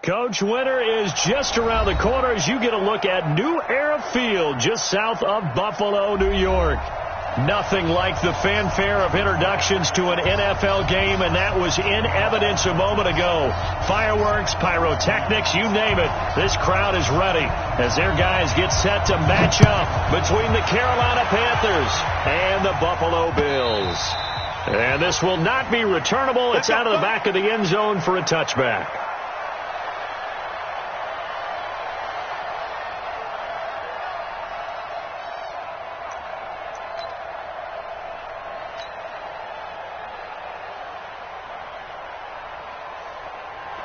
Coach, winter is just around the corner as you get a look at New Era Field just south of Buffalo, New York. Nothing like the fanfare of introductions to an NFL game, and that was in evidence a moment ago. Fireworks, pyrotechnics, you name it. This crowd is ready as their guys get set to match up between the Carolina Panthers and the Buffalo Bills. And this will not be returnable. It's out of the back of the end zone for a touchback.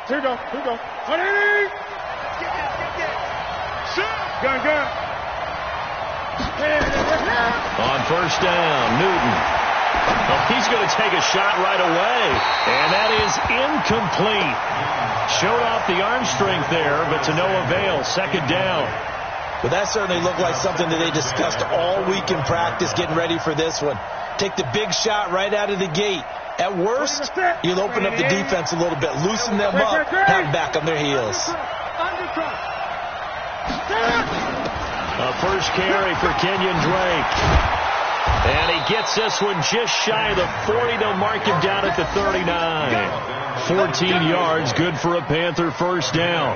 Here we go. Ready? Get that. Shoot. Gun. On first down, Newton. Oh, he's going to take a shot right away. And that is incomplete. Showed off the arm strength there, but to no avail. Second down. Well, that certainly looked like something that they discussed all week in practice getting ready for this one. Take the big shot right out of the gate. At worst, you'll open up the defense a little bit, loosen them up, have them back on their heels. A first carry for Kenyon Drake. And he gets this one just shy of the 40. They'll mark him down at the 39. 14 yards, good for a Panther first down.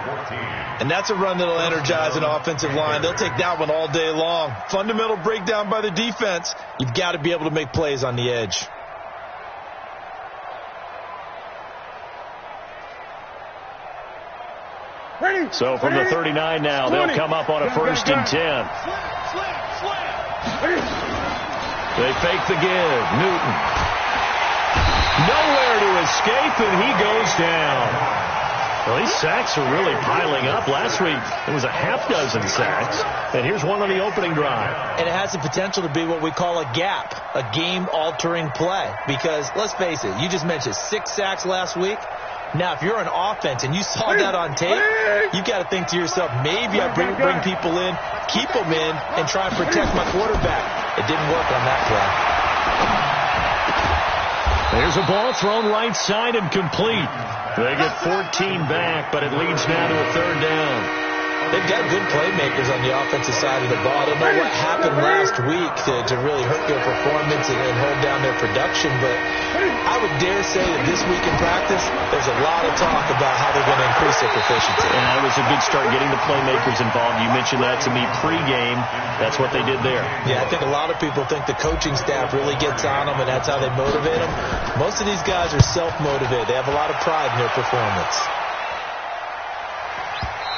And that's a run that'll energize an offensive line. They'll take that one all day long. Fundamental breakdown by the defense. You've got to be able to make plays on the edge. So from the 39 now, they'll come up on a first and 10. They fake the give. Newton. Nowhere to escape, and he goes down. Well, these sacks are really piling up. Last week, it was a half dozen sacks. And here's one on the opening drive. And it has the potential to be what we call a gap, a game-altering play. Because, let's face it, you just mentioned 6 sacks last week. Now, if you're an offense and you saw that on tape, you've got to think to yourself, maybe I bring people in, keep them in, and try and protect my quarterback. It didn't work on that play. There's a ball thrown right side and complete. They get 14 back, but it leads now to a third down. They've got good playmakers on the offensive side of the ball. I don't know what happened last week to really hurt their performance and hold down their production, but I would dare say that this week in practice, there's a lot of talk about how they're going to increase their proficiency. And it was a good start getting the playmakers involved. You mentioned that to me pregame. That's what they did there. Yeah, I think a lot of people think the coaching staff really gets on them, and that's how they motivate them. Most of these guys are self-motivated. They have a lot of pride in their performance.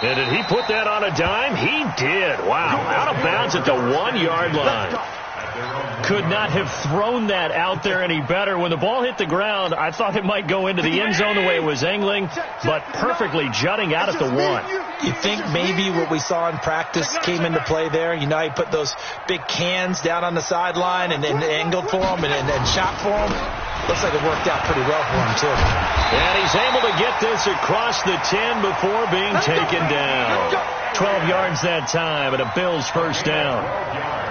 And did he put that on a dime? He did. Wow. Out of bounds at the 1-yard line. Could not have thrown that out there any better. When the ball hit the ground, I thought it might go into the end zone the way it was angling, but perfectly jutting out at the 1. You think maybe what we saw in practice came into play there? You know, he put those big cans down on the sideline and then angled for them and shot for them. Looks like it worked out pretty well for him, too. And he's able to get this across the 10 before being taken down. 12 yards that time and a Bills first down.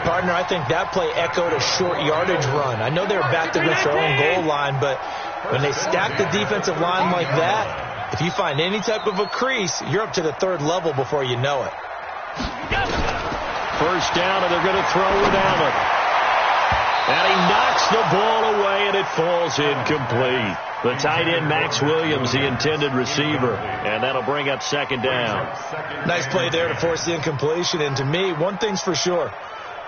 Partner, I think that play echoed a short yardage run. I know they were backed against their own goal line, but when they stack the defensive line like that, if you find any type of a crease, you're up to the 3rd level before you know it. First down, and they're going to throw with Allen. And he knocks the ball away, and it falls incomplete. The tight end, Max Williams, the intended receiver. And that'll bring up second down. Nice play there to force the incompletion. And to me, one thing's for sure.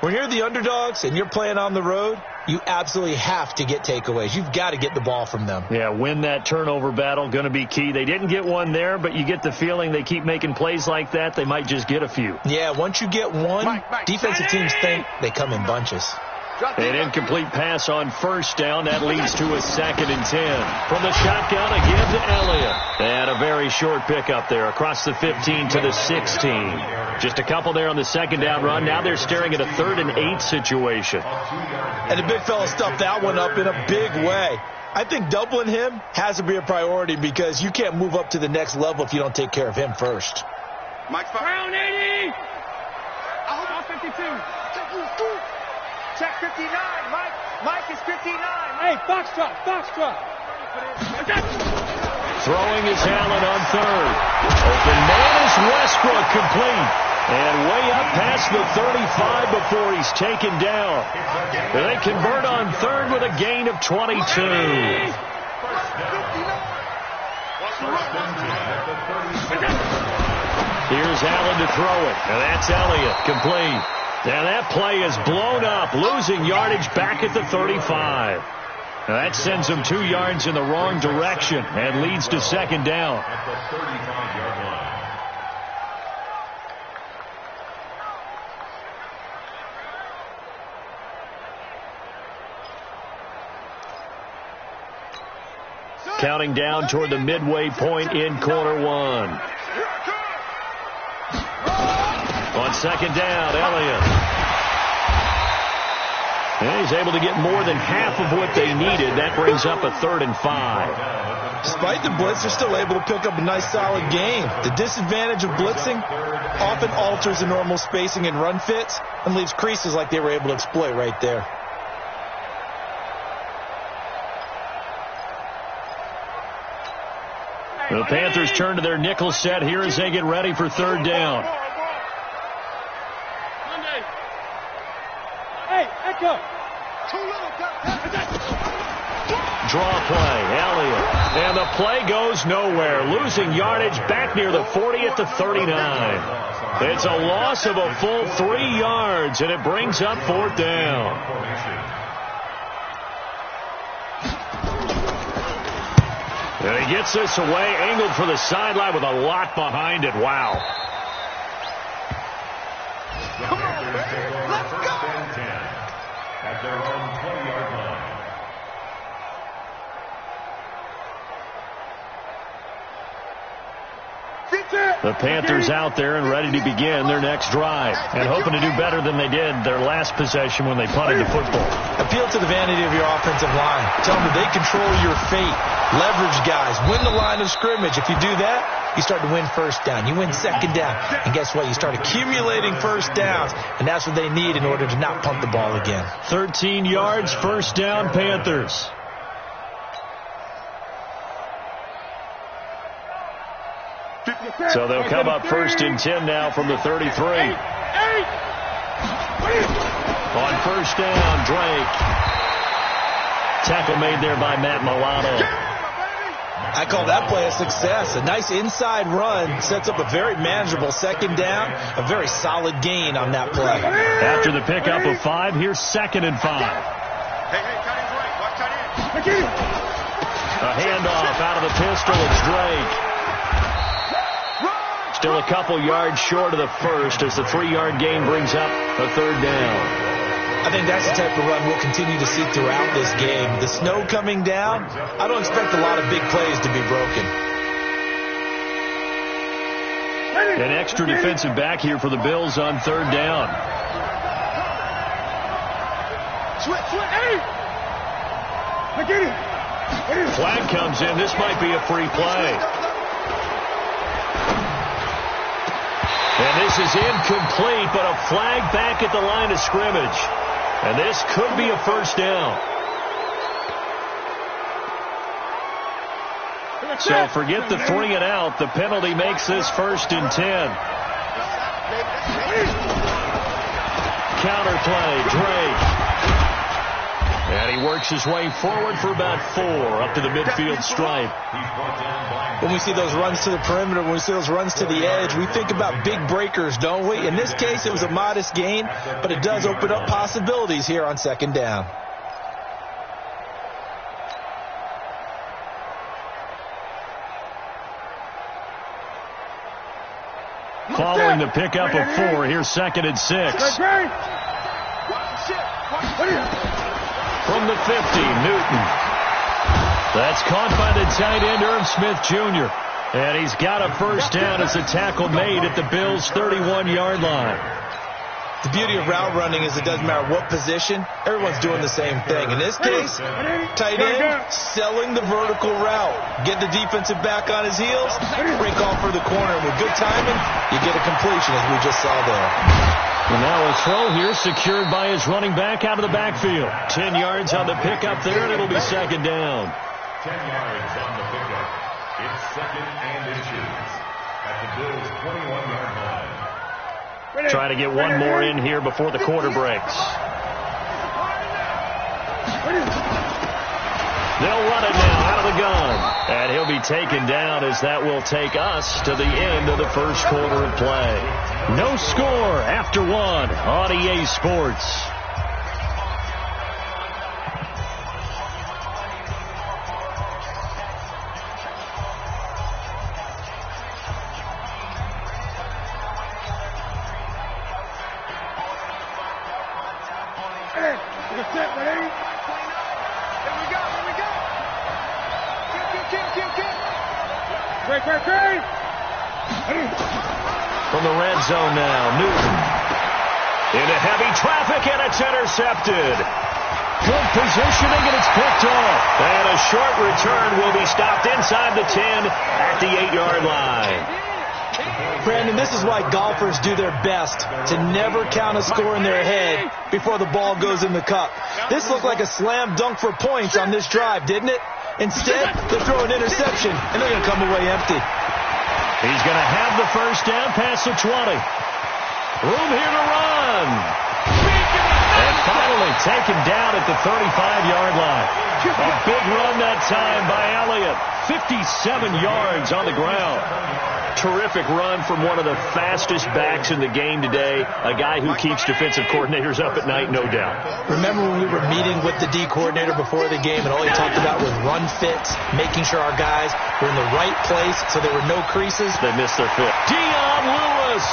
When you're the underdogs and you're playing on the road, you absolutely have to get takeaways. You've got to get the ball from them. Yeah, win that turnover battle, going to be key. They didn't get one there, but you get the feeling they keep making plays like that, they might just get a few. Yeah, once you get one, defensive teams think they come in bunches. An incomplete pass on first down. That leads to a 2nd and 10. From the shotgun, a give to Elliott. And a very short pickup there across the 15 to the 16. Just a couple there on the second down run. Now they're staring at a 3rd and 8 situation. And the big fella stuffed that one up in a big way. I think doubling him has to be a priority because you can't move up to the next level if you don't take care of him first. Mike Brown 80. 52. Check 59. Mike is 59. Hey, Foxtrot. Throwing is Allen on third. Open man is Westbrook, complete. And way up past the 35 before he's taken down. They convert on third with a gain of 22. Here's Allen to throw it. And that's Elliott, complete. Now that play is blown up, losing yardage back at the 35. Now that sends him 2 yards in the wrong direction and leads to second down. At the 35-yard line. Counting down toward the midway point in quarter one. On second down, Elliott. And he's able to get more than half of what they needed. That brings up a 3rd and 5. Despite the blitz, they're still able to pick up a nice solid gain. The disadvantage of blitzing often alters the normal spacing and run fits and leaves creases like they were able to exploit right there. The Panthers turn to their nickel set here as they get ready for third down. Draw play, Elliott. And the play goes nowhere, losing yardage back near the 40 at the 39. It's a loss of a full 3 yards, and it brings up 4th down. And he gets this away, angled for the sideline with a lot behind it. Wow. Come on, man. Let's go. First and 10 at their own 20-yard line. The Panthers out there and ready to begin their next drive and hoping to do better than they did their last possession when they punted the football. Appeal to the vanity of your offensive line. Tell them that they control your fate. Leverage guys. Win the line of scrimmage. If you do that, you start to win first down. You win second down. And guess what? You start accumulating first downs. And that's what they need in order to not punt the ball again. 13 yards, first down, Panthers. So they'll come up 1st and 10 now from the 33. On first down, Drake. Tackle made there by Matt Milano. I call that play a success. A nice inside run sets up a very manageable second down. A very solid gain on that play. After the pickup of 5, here's 2nd and 5. A handoff out of the pistol. It's Drake. Still a couple yards short of the first as the 3-yard gain brings up a 3rd down. I think that's the type of run we'll continue to see throughout this game. The snow coming down, I don't expect a lot of big plays to be broken. An extra defensive back here for the Bills on 3rd down. Flag comes in. This might be a free play. And this is incomplete, but a flag back at the line of scrimmage. And this could be a first down. So forget the 3 and out. The penalty makes this 1st and 10. Counter play, Drake. And he works his way forward for about 4 up to the midfield stripe. When we see those runs to the perimeter, when we see those runs to the edge, we think about big breakers, don't we? In this case, it was a modest gain, but it does open up possibilities here on 2nd down. Following the pickup of 4, here's 2nd and 6. From the 50, Newton. That's caught by the tight end, Irv Smith Jr. And he's got a first down as the tackle made at the Bills' 31-yard line. The beauty of route running is it doesn't matter what position, everyone's doing the same thing. In this case, tight end selling the vertical route. Get the defensive back on his heels, break off for the corner. And with good timing, you get a completion as we just saw there. And now a throw here secured by his running back out of the backfield. 10 yards on the pickup there, and it'll be 2nd down. 10 yards on the pickup. It's 2nd and inches at the Bills' 21-yard line. Trying to get one more in here before the quarter breaks. They'll run it now out of the gun. And he'll be taken down as that will take us to the end of the first quarter of play. No score after one on EA Sports. From the red zone now, Newton. Into heavy traffic, and it's intercepted. Good positioning, and it's picked off. And a short return will be stopped inside the 10 at the 8-yard line. Brandon, this is why golfers do their best to never count a score in their head before the ball goes in the cup. This looked like a slam dunk for points on this drive, didn't it? Instead, they throw an interception, and they're going to come away empty. He's going to have the first down past the 20. Room here to run. And finally taken down at the 35-yard line. A big run that time by Elliott. 57 yards on the ground. Terrific run from one of the fastest backs in the game today. A guy who keeps defensive coordinators up at night, no doubt. Remember when we were meeting with the D coordinator before the game, and all he talked about was run fits, making sure our guys were in the right place so there were no creases. They missed their fit. Dion Lewis.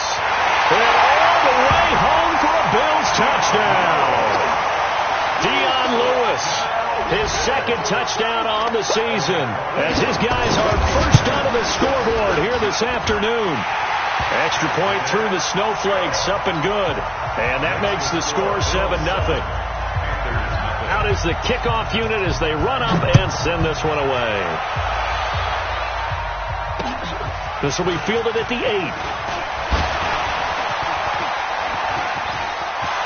And all the way home for a Bills touchdown. Dion Lewis. His second touchdown on the season as his guys are first onto the scoreboard here this afternoon. Extra point through the snowflakes, up and good. And that makes the score 7-0. Out is the kickoff unit as they run up and send this one away. This will be fielded at the 8.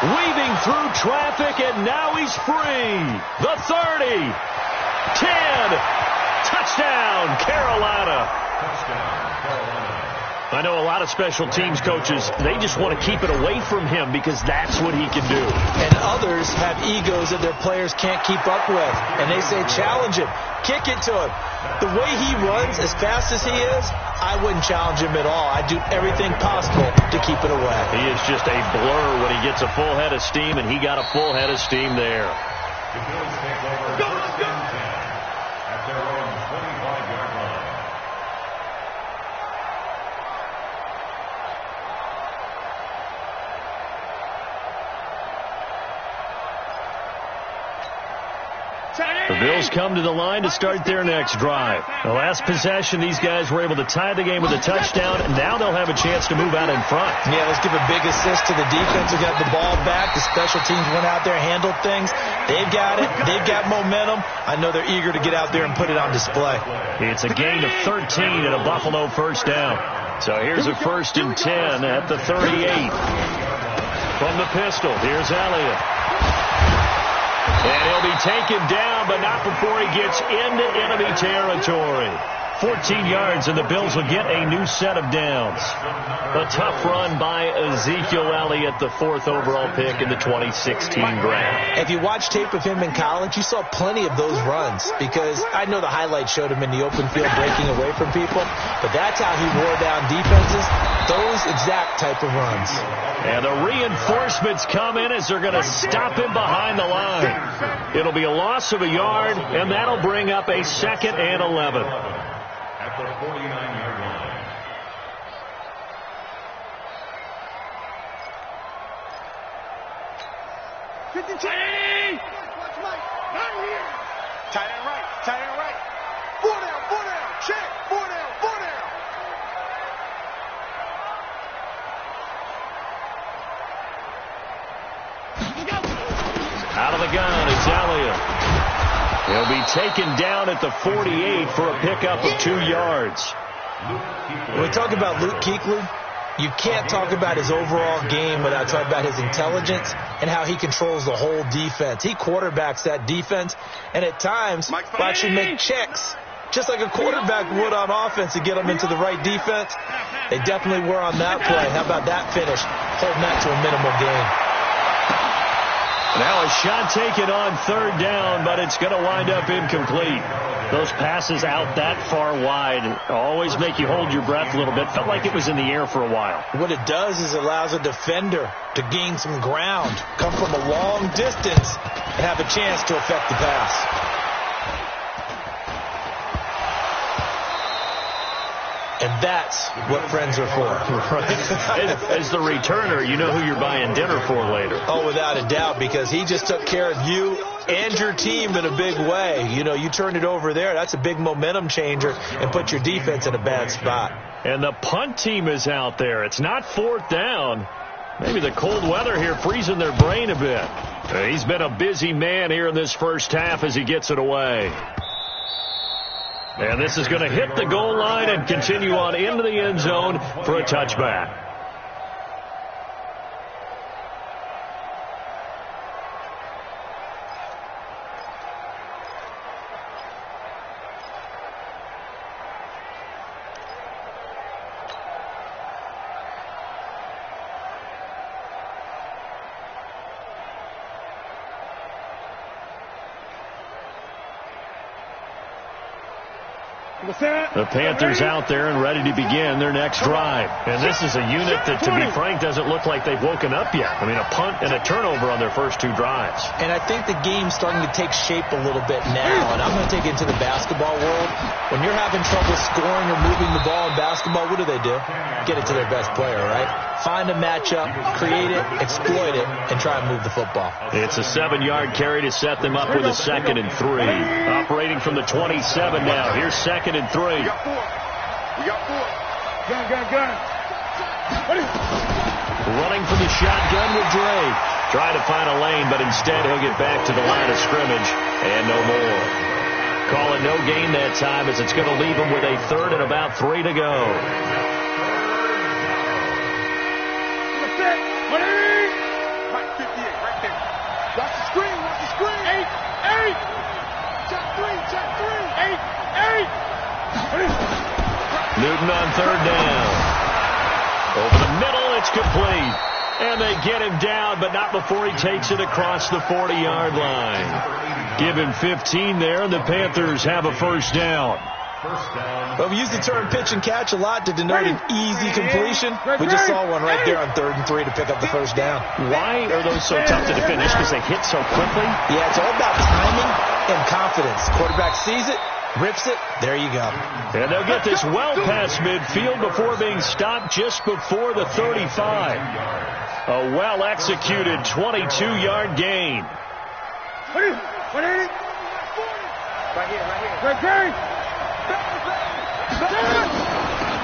Weaving through traffic, and now he's free. The 30. 10. Touchdown, Carolina. I know a lot of special teams coaches, they just want to keep it away from him because that's what he can do. And others have egos that their players can't keep up with. And they say, challenge him. Kick it to him. The way he runs, as fast as he is, I wouldn't challenge him at all. I'd do everything possible to keep it away. He is just a blur when he gets a full head of steam, and he got a full head of steam there. The Bills take over first and 10 at their own 25-yard line. The Bills come to the line to start their next drive. The last possession, these guys were able to tie the game with a touchdown, and now they'll have a chance to move out in front. Yeah, let's give a big assist to the defense who got the ball back. The special teams went out there, handled things. They've got it. They've got momentum. I know they're eager to get out there and put it on display. It's a gain of 13 and a Buffalo first down. So here's a 1st and 10 at the 38. From the pistol, here's Elliott. And he'll be taken down, but not before he gets into enemy territory. 14 yards, and the Bills will get a new set of downs. A tough run by Ezekiel Elliott, the 4th overall pick in the 2016 draft. If you watch tape of him in college, you saw plenty of those runs because I know the highlights showed him in the open field breaking away from people, but that's how he wore down defenses, those exact type of runs. And the reinforcements come in as they're going to stop him behind the line. It'll be a loss of a yard, and that'll bring up a 2nd and 11. At the 49-yard line. Tight end right. Tight end right. 4 down. 4 down. Check. 4 down. 4 down. Out of the gun, it's Elliott. He'll be taken down at the 48 for a pickup of 2 yards. When we talk about Luke Kuechly, you can't talk about his overall game without talking about his intelligence and how he controls the whole defense. He quarterbacks that defense, and at times will actually make checks just like a quarterback would on offense to get them into the right defense. They definitely were on that play. How about that finish? Holding that to a minimal gain. Now a shot taken on third down, but it's going to wind up incomplete. Those passes out that far wide always make you hold your breath a little bit. Felt like it was in the air for a while. What it does is it allows a defender to gain some ground, come from a long distance, and have a chance to affect the pass. And that's what friends are for. Right. As the returner, you know who you're buying dinner for later. Oh, without a doubt, because he just took care of you and your team in a big way. You know, you turned it over there. That's a big momentum changer and put your defense in a bad spot. And the punt team is out there. It's not fourth down. Maybe the cold weather here freezing their brain a bit. He's been a busy man here in this first half as he gets it away. And this is going to hit the goal line and continue on into the end zone for a touchback. The Panthers out there and ready to begin their next drive. And this is a unit that, to be frank, doesn't look like they've woken up yet. I mean, a punt and a turnover on their first two drives. And I think the game's starting to take shape a little bit now. And I'm going to take it into the basketball world. When you're having trouble scoring or moving the ball in basketball, what do? Get it to their best player, right? Find a matchup, create it, exploit it, and try and move the football. It's a 7-yard carry to set them up with a 2nd and 3. Operating from the 27 now. Here's 2nd and 3. We got 4. We got 4. Gun. Running from the shotgun with Drake. Trying to find a lane, but instead he'll get back to the line of scrimmage and no more. Call it no gain that time as it's going to leave him with a 3rd and about 3 to go. Right, 58, right there. Watch the screen, watch the screen. 8. Check 3. Newton on 3rd down. Over the middle, it's complete. And they get him down, but not before he takes it across the 40-yard line. Give him 15 there, and the Panthers have a first down. Well, we use the term pitch and catch a lot to denote an easy completion. We just saw one right there on 3rd and 3 to pick up the first down. Why are those so tough to finish? Because they hit so quickly? Yeah, it's all about timing and confidence. Quarterback sees it, rips it, there you go. And they'll get this well past midfield before being stopped just before the 35. A well-executed 22-yard gain. Right here.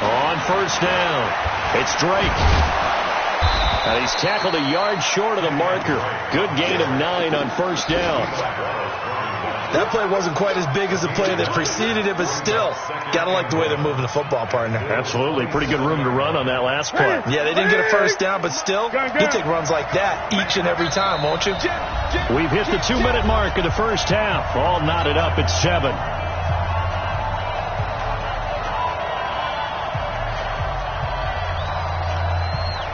On first down, it's Drake. And he's tackled a yard short of the marker. Good gain of 9 on first down. That play wasn't quite as big as the play that preceded it, but still, gotta like the way they're moving the football, partner. Absolutely. Pretty good room to run on that last play. Yeah, they didn't get a first down, but still, you'll take runs like that each and every time, won't you? We've hit the 2-minute mark of the first half. All knotted up at 7.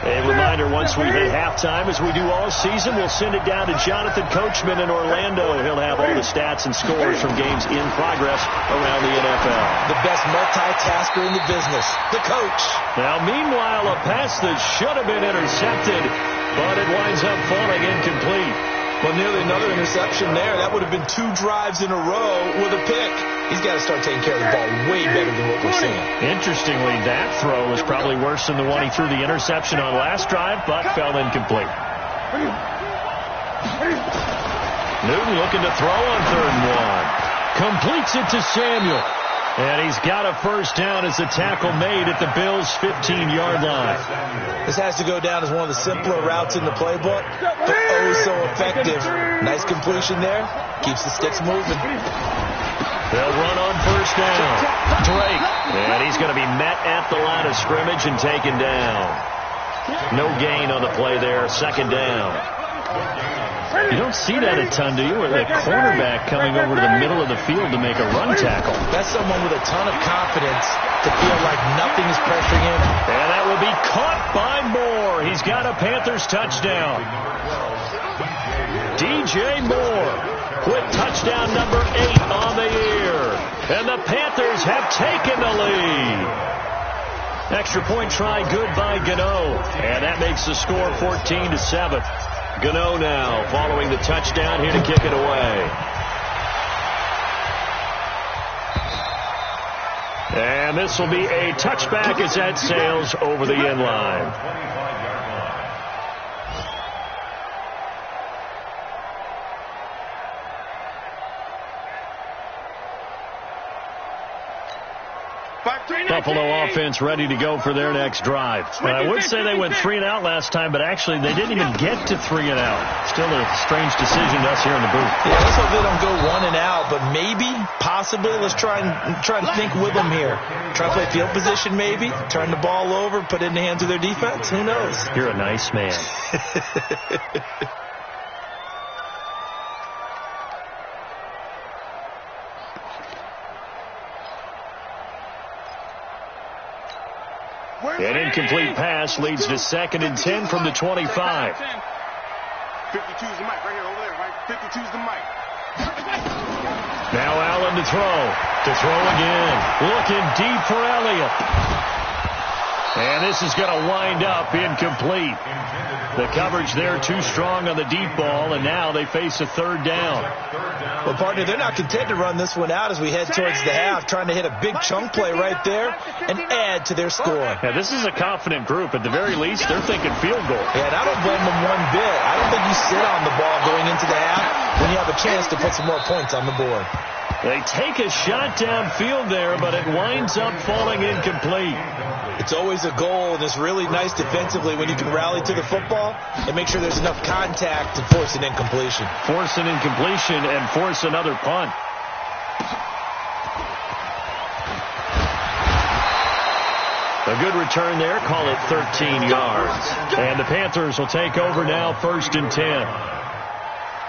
A reminder, once we hit halftime, as we do all season, we'll send it down to Jonathan Coachman in Orlando. He'll have all the stats and scores from games in progress around the NFL. The best multitasker in the business, the coach. Now, meanwhile, a pass that should have been intercepted, but it winds up falling incomplete. Well, nearly another interception there. That would have been 2 drives in a row with a pick. He's got to start taking care of the ball way better than what we're seeing. Interestingly, that throw was probably worse than the one he threw the interception on last drive, but fell incomplete. Newton looking to throw on 3rd and 1. Completes it to Samuel. And he's got a first down as the tackle made at the Bills' 15-yard line. This has to go down as one of the simpler routes in the playbook, but oh so effective. Nice completion there. Keeps the sticks moving. They'll run on first down. Drake. And he's going to be met at the line of scrimmage and taken down. No gain on the play there. 2nd down. You don't see that a ton, do you? With a cornerback coming over to the middle of the field to make a run tackle. That's someone with a ton of confidence to feel like nothing is pressuring him. And that will be caught by Moore. He's got a Panthers touchdown. DJ Moore with touchdown number 8 on the year. And the Panthers have taken the lead. Extra point try good by Gano. And that makes the score 14-7. Gano now following the touchdown here to kick it away. And this will be a touchback as that sails over the end line. Buffalo offense ready to go for their next drive. I would say they went 3 and out last time, but actually they didn't even get to 3 and out. Still a strange decision to us here in the booth. Yeah, let's hope they don't go 1 and out, but maybe, possibly, let's try and think with them here. Try to play field position maybe, turn the ball over, put it in the hands of their defense. Who knows? You're a nice man. An incomplete pass leads to 2nd and 10 from the 25. 52's the mic right here over there, right? 52's the mic. Now Allen to throw. To throw again. Looking deep for Elliott. And this is going to wind up incomplete. The coverage there too strong on the deep ball, and now they face a 3rd down. Well, partner, they're not content to run this one out as we head towards the half, trying to hit a big chunk play right there and add to their score. Yeah, this is a confident group. At the very least, they're thinking field goal. Yeah, and I don't blame them one bit. I don't think you sit on the ball going into the half when you have a chance to put some more points on the board. They take a shot downfield there, but it winds up falling incomplete. It's always a goal, and it's really nice defensively when you can rally to the football and make sure there's enough contact to force an incompletion. Force an incompletion and force another punt. A good return there, call it 13 yards. And the Panthers will take over now, 1st and 10.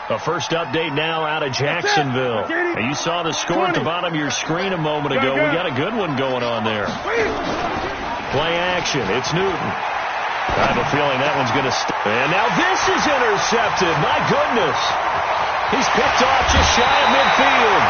A first update now out of Jacksonville. And you saw the score at the bottom of your screen a moment ago. We got a good one going on there. Play action. It's Newton. I have a feeling that one's going to stay. And now this is intercepted. My goodness. He's picked off just shy of midfield.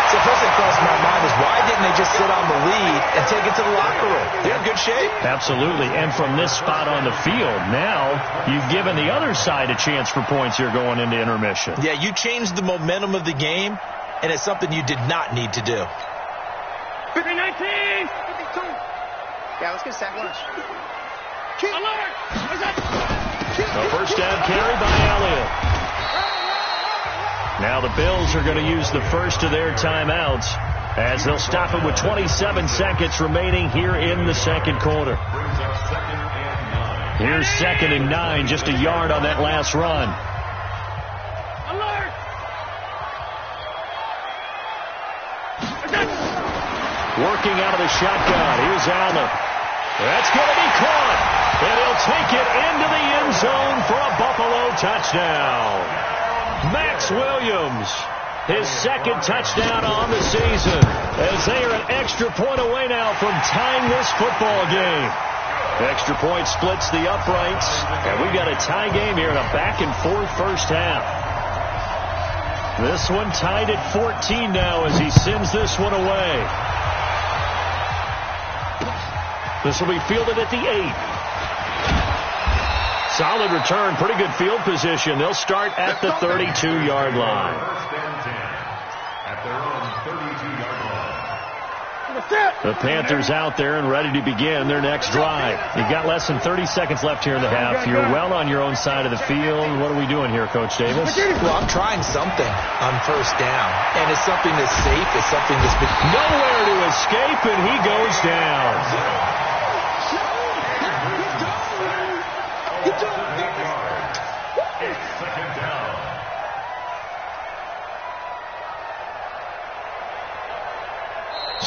So first thing crossed my mind is why didn't they just sit on the lead and take it to the locker room? They're in good shape. Absolutely. And from this spot on the field, now you've given the other side a chance for points here going into intermission. Yeah, you changed the momentum of the game, and it's something you did not need to do. 50-19! 52. Yeah, let's get a sack lunch. Alert! The first down carry by Elliott. Now the Bills are going to use the first of their timeouts as they'll stop it with 27 seconds remaining here in the second quarter. Here's 2nd and 9, just a yard on that last run. Alert! Working out of the shotgun. Here's Allen. That's going to be caught. And he'll take it into the end zone for a Buffalo touchdown. Max Williams, his 2nd touchdown on the season, as they are an extra point away now from tying this football game. Extra point splits the uprights, and we've got a tie game here in a back-and-forth first half. This one tied at 14 now as he sends this one away. This will be fielded at the 8. Solid return, pretty good field position. They'll start at the 32-yard line. At their own 32-yard line. The Panthers out there and ready to begin their next drive. You've got less than 30 seconds left here in the half. You're well on your own side of the field. What are we doing here, Coach Davis? Well, I'm trying something on first down, and it's something that's safe. It's something that's been nowhere to escape, and he goes down.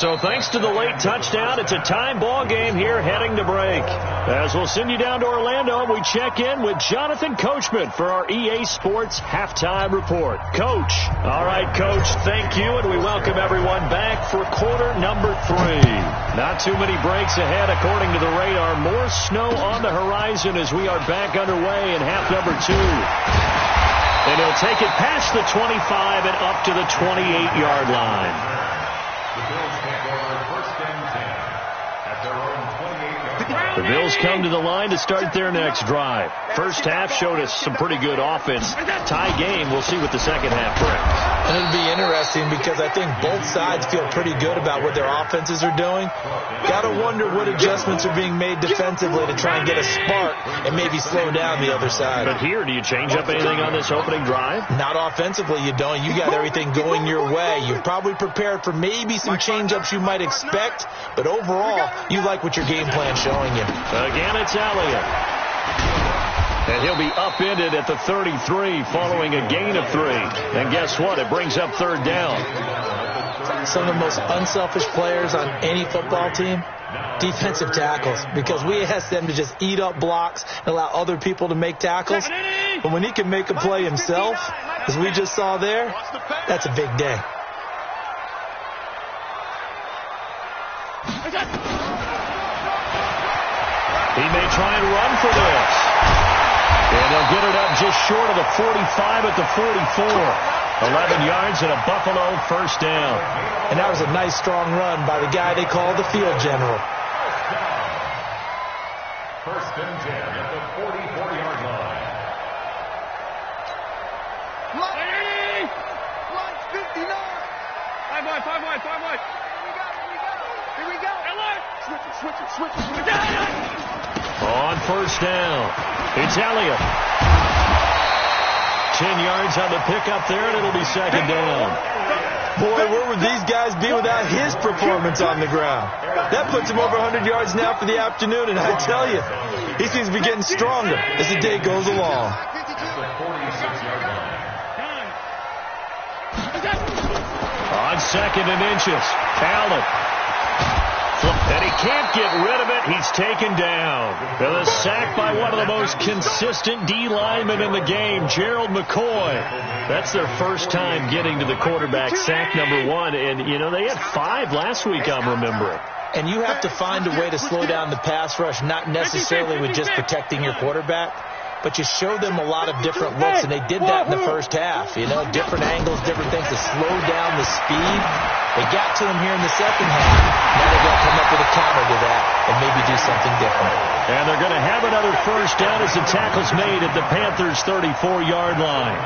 So thanks to the late touchdown, it's a tie ball game here heading to break. As we'll send you down to Orlando, we check in with Jonathan Coachman for our EA Sports Halftime Report. Coach. All right, Coach, thank you, and we welcome everyone back for quarter number 3. Not too many breaks ahead according to the radar. More snow on the horizon as we are back underway in half number 2. And he'll take it past the 25 and up to the 28-yard line. The Bills take over 1st and 10 at their own 28-yard line. The Bills come to the line to start their next drive. First half showed us some pretty good offense. Tie game. We'll see what the second half brings. And it'll be interesting because I think both sides feel pretty good about what their offenses are doing. Got to wonder what adjustments are being made defensively to try and get a spark and maybe slow down the other side. But here, do you change up anything on this opening drive? Not offensively, you don't. You got everything going your way. You've probably prepared for maybe some change-ups you might expect, but overall, you like what your game plan's showing you. Again, it's Elliott. And he'll be upended at the 33 following a gain of 3. And guess what? It brings up 3rd down. Some of the most unselfish players on any football team, defensive tackles, because we ask them to just eat up blocks and allow other people to make tackles. But when he can make a play himself, as we just saw there, that's a big day. He may try and run for this. And they'll get it up just short of the 45 at the 44. 11 yards and a Buffalo 1st down. And that was a nice, strong run by the guy they call the field general. 1st and 10 at the 44-yard line. Lunch 59. 5 wide. Here we go. Switch it. On 1st down, it's Elliott. 10 yards on the pickup there, and it'll be 2nd down. Boy, where would these guys be without his performance on the ground? That puts him over 100 yards now for the afternoon, and I tell you, he seems to be getting stronger as the day goes along. On 2nd and inches, Allen. And he can't get rid of it. He's taken down. And a sack by one of the most consistent D linemen in the game, Gerald McCoy. That's their first time getting to the quarterback, sack number 1. And, you know, they had 5 last week, I'm remembering. And you have to find a way to slow down the pass rush, not necessarily with just protecting your quarterback, but you show them a lot of different looks, and they did that in the first half. You know, different angles, different things to slow down the speed. They got to him here in the second half. Now they've got to come up with a counter to that and maybe do something different. And they're going to have another 1st down as the tackle's made at the Panthers' 34-yard line.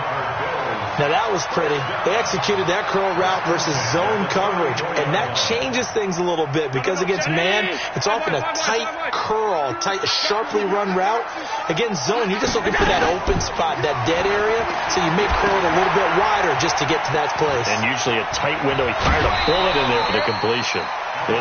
Now that was pretty. They executed that curl route versus zone coverage, and that changes things a little bit because against man, it's often a tight curl, sharply run route. Against zone, you're just looking for that open spot, that dead area, so you may curl it a little bit wider just to get to that place. And usually a tight window. He fired a bullet in there for the completion.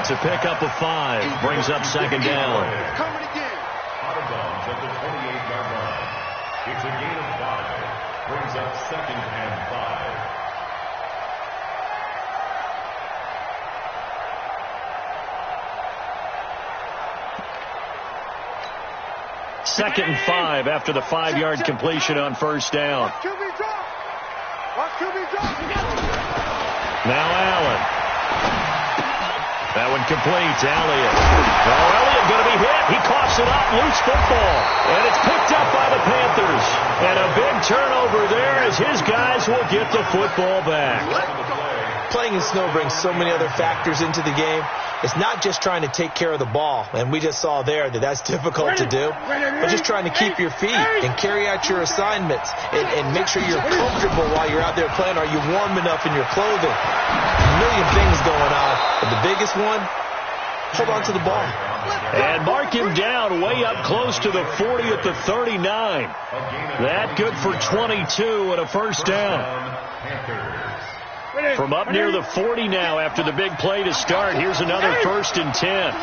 It's a pickup of 5, brings up 2nd down. Coming again. Out of bounds at the 28-yard line. It's a gain of 5. Brings up 2nd and 5. Second and 5 after the 5-yard completion on 1st down. Watch QB drop. Now Allen. That one complete. Elliott. Oh, Elliott going to be hit. He coughs it up. Loose football. And it's picked up by the Panthers. And a big turnover there as his guys will get the football back. Playing in snow brings so many other factors into the game. It's not just trying to take care of the ball, and we just saw there that that's difficult to do, but just trying to keep your feet and carry out your assignments and make sure you're comfortable while you're out there playing. Are you warm enough in your clothing? A million things going on, but the biggest one, hold on to the ball. And mark him down way up close to the 40 at the 39. That good for 22 and a 1st down. From up near the 40 now after the big play to start. Here's another 1st and 10.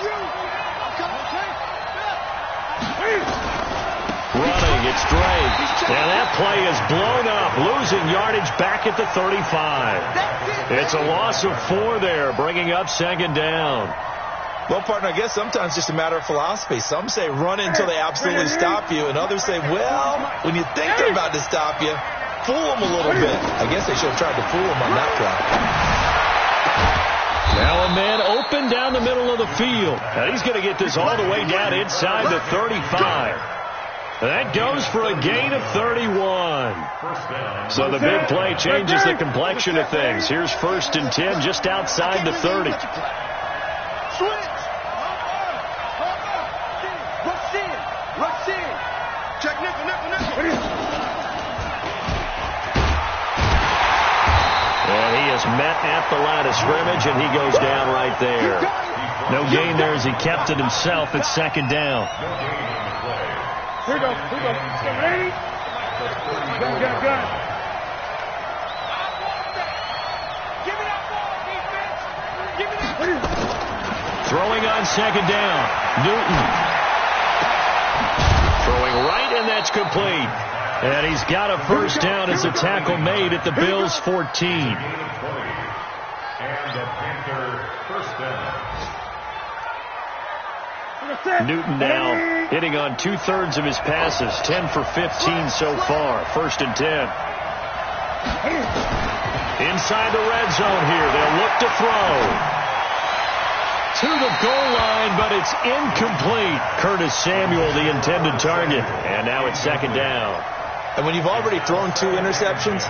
Running, it's Drake. And that play is blown up, losing yardage back at the 35. It's a loss of 4 there, bringing up second down. Well, partner, I guess sometimes it's just a matter of philosophy. Some say run until they absolutely stop you, and others say, well, when you think they're about to stop you, fool them a little bit. I guess they should have tried to fool them on that play. Now a man open down the middle of the field. And he's going to get this all the way down inside the 35. That goes for a gain of 31. So the big play changes the complexion of things. Here's 1st and 10 just outside the 30. Rush in. Check nickel. And he is met at the line of scrimmage, and he goes down right there. No gain there as he kept it himself at second down. Here we go. Ready? Gun. Give me that ball, defense. Give me that. Throwing on second down. Newton. Throwing right, and that's complete. And he's got a first down as a tackle made at the Bills' 14. And the Panther first down. Newton now hitting on 2/3 of his passes, 10 for 15 so far. 1st and 10. Inside the red zone here. They'll look to throw. To the goal line, but it's incomplete. Curtis Samuel, the intended target. And now it's second down. And when you've already thrown 2 interceptions,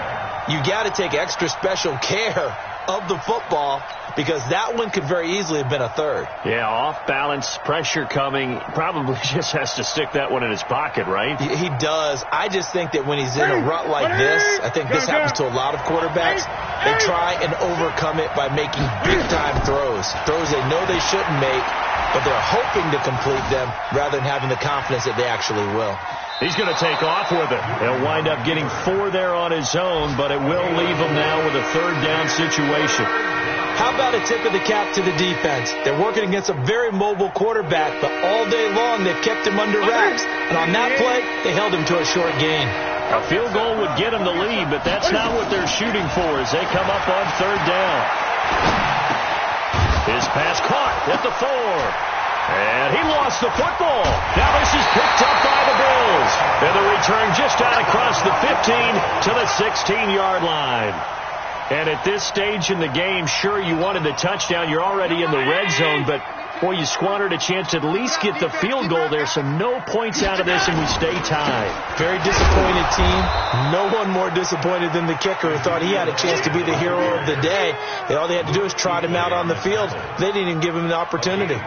you got to take extra special care of the football because that one could very easily have been a 3rd. Yeah, off balance, pressure coming. Probably just has to stick that one in his pocket, right? He does. I just think that when he's in a rut like this, I think this happens to a lot of quarterbacks. They try and overcome it by making big-time throws they know they shouldn't make, but they're hoping to complete them rather than having the confidence that they actually will. He's going to take off with it. He'll wind up getting 4 there on his own, but it will leave him now with a 3rd down situation. How about a tip of the cap to the defense? They're working against a very mobile quarterback, but all day long they've kept him under wraps. And on that play, they held him to a short gain. A field goal would get him the lead, but that's not what they're shooting for as they come up on 3rd down. His pass caught at the 4. And he lost the football. Now this is picked up by the Bills. And the return just out across the 15 to the 16-yard line. And at this stage in the game, sure, you wanted the touchdown. You're already in the red zone, but, boy, you squandered a chance to at least get the field goal there. So no points out of this, and we stay tied. Very disappointed team. No one more disappointed than the kicker who thought he had a chance to be the hero of the day. And all they had to do was trot him out on the field. They didn't even give him the opportunity.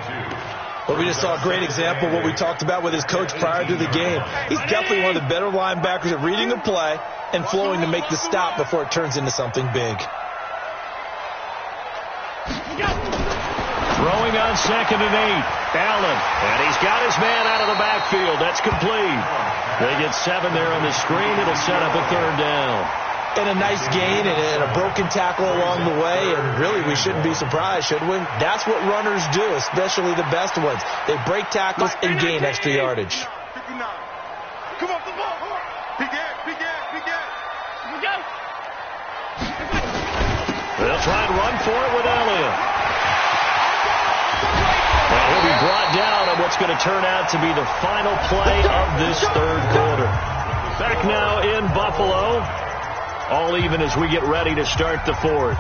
But we just saw a great example of what we talked about with his coach prior to the game. He's definitely one of the better linebackers at reading a play and flowing to make the stop before it turns into something big. Throwing on 2nd and 8. Allen. And he's got his man out of the backfield. That's complete. They get 7 there on the screen. It'll set up a 3rd down. And a nice gain and a broken tackle along the way. And really, we shouldn't be surprised, should we? That's what runners do, especially the best ones. They break tackles and gain extra yardage. 59. Come on. Big gas. They'll try and run for it with Elliott. And he'll be brought down on what's going to turn out to be the final play of this 3rd quarter. Back now in Buffalo. All even as we get ready to start the 4th.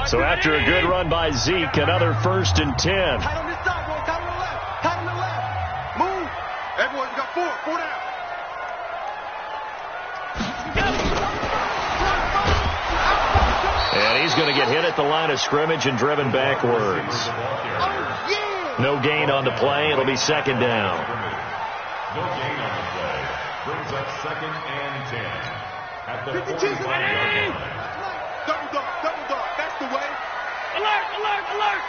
So after a good run by Zeke, another 1st and 10. Tight on this side, boy. Tight on the left. Tight on the left. Move. Hey, boy, you got 4. 4 down. And he's going to get hit at the line of scrimmage and driven backwards. No gain on the play. It'll be 2nd down. No gain on the play. Brings up 2nd and 10. At the 45-yard line. Double dog. That's the way. Alert!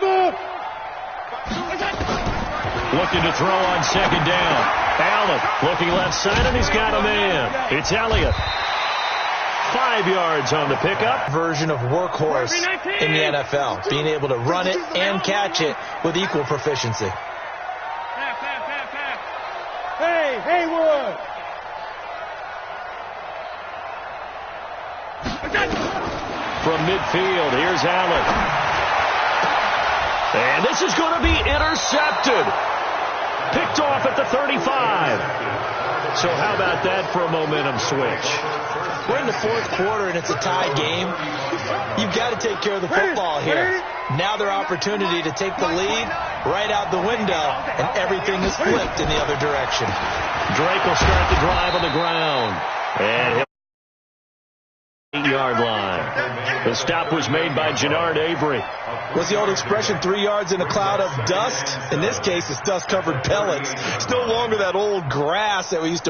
Smooth. Looking to throw on 2nd down. Allen looking left side, and he's got a man. It's Elliott. 5 yards on the pickup. Version of workhorse in the NFL, being able to run it and catch it with equal proficiency. Hey, Haywood! From midfield, here's Allen. And this is going to be intercepted. Picked off at the 35. So how about that for a momentum switch? We're in the fourth quarter, and it's a tie game. You've got to take care of the football here. Now their opportunity to take the lead right out the window, and everything is flipped in the other direction. Drake will start the drive on the ground. And he'll 8-yard line. The stop was made by Jannard Avery. What's the old expression, 3 yards in a cloud of dust? In this case, it's dust-covered pellets. It's no longer that old grass that we used to